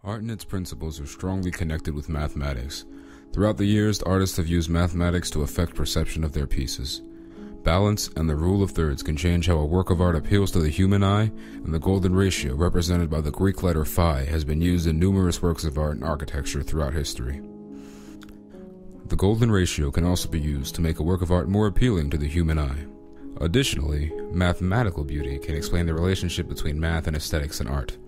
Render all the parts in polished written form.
Art and its principles are strongly connected with mathematics. Throughout the years, artists have used mathematics to affect perception of their pieces. Balance and the rule of thirds can change how a work of art appeals to the human eye, and the golden ratio, represented by the Greek letter phi, has been used in numerous works of art and architecture throughout history. The golden ratio can also be used to make a work of art more appealing to the human eye. Additionally, mathematical beauty can explain the relationship between math and aesthetics in art.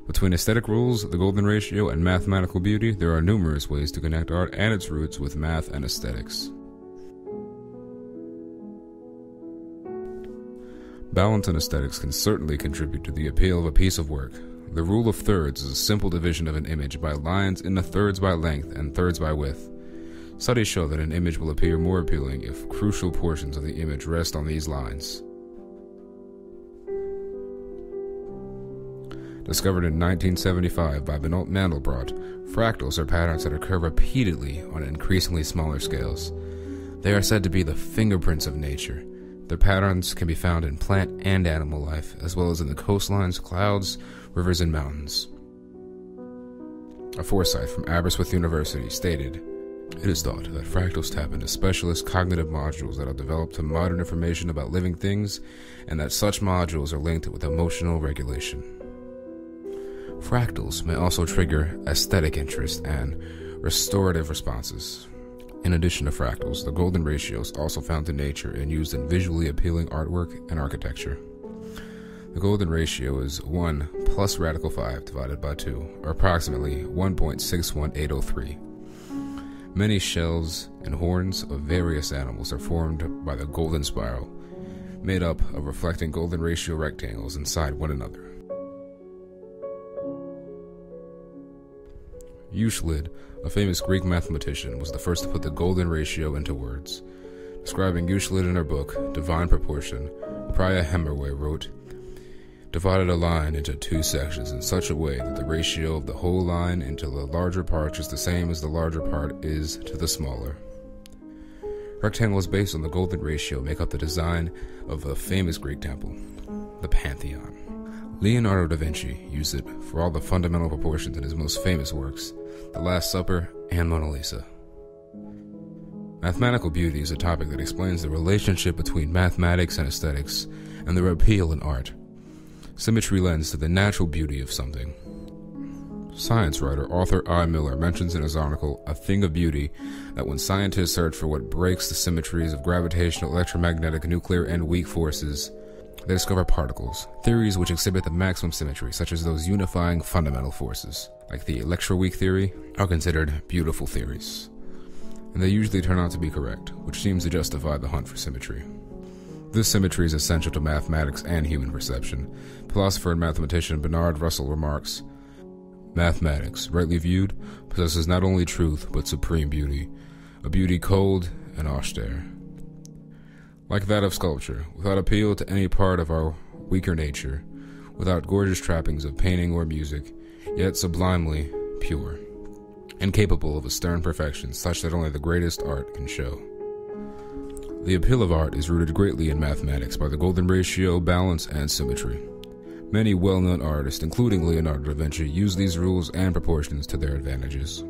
Between aesthetic rules, the golden ratio, and mathematical beauty, there are numerous ways to connect art and its roots with math and aesthetics. Balance and aesthetics can certainly contribute to the appeal of a piece of work. The rule of thirds is a simple division of an image by lines into thirds by length and thirds by width. Studies show that an image will appear more appealing if crucial portions of the image rest on these lines. Discovered in 1975 by Mandelbrot, fractals are patterns that occur repeatedly on increasingly smaller scales. They are said to be the fingerprints of nature. Their patterns can be found in plant and animal life, as well as in the coastlines, clouds, rivers, and mountains. A foresight from Aberystwyth University stated, "It is thought that fractals tap into specialist cognitive modules that have developed to modern information about living things, and that such modules are linked with emotional regulation." Fractals may also trigger aesthetic interest and restorative responses. In addition to fractals, the golden ratio is also found in nature and used in visually appealing artwork and architecture. The golden ratio is 1 plus radical 5 divided by 2, or approximately 1.61803. Many shells and horns of various animals are formed by the golden spiral, made up of reflecting golden ratio rectangles inside one another. Euclid, a famous Greek mathematician, was the first to put the golden ratio into words. Describing Euclid in her book, Divine Proportion, Priya Hemmerway wrote, "Divided a line into two sections in such a way that the ratio of the whole line into the larger part is the same as the larger part is to the smaller." Rectangles based on the golden ratio make up the design of a famous Greek temple, the Pantheon. Leonardo da Vinci used it for all the fundamental proportions in his most famous works, The Last Supper and Mona Lisa. Mathematical beauty is a topic that explains the relationship between mathematics and aesthetics and their appeal in art. Symmetry lends to the natural beauty of something. Science writer Arthur I. Miller mentions in his article, A Thing of Beauty, that when scientists search for what breaks the symmetries of gravitational, electromagnetic, nuclear, and weak forces, they discover particles, theories which exhibit the maximum symmetry, such as those unifying fundamental forces, like the electroweak theory, are considered beautiful theories. And they usually turn out to be correct, which seems to justify the hunt for symmetry. This symmetry is essential to mathematics and human perception. Philosopher and mathematician Bernard Russell remarks, "Mathematics, rightly viewed, possesses not only truth, but supreme beauty, a beauty cold and austere. Like that of sculpture, without appeal to any part of our weaker nature, without gorgeous trappings of painting or music, yet sublimely pure, and capable of a stern perfection such that only the greatest art can show." The appeal of art is rooted greatly in mathematics by the golden ratio, balance, and symmetry. Many well-known artists, including Leonardo da Vinci, use these rules and proportions to their advantages.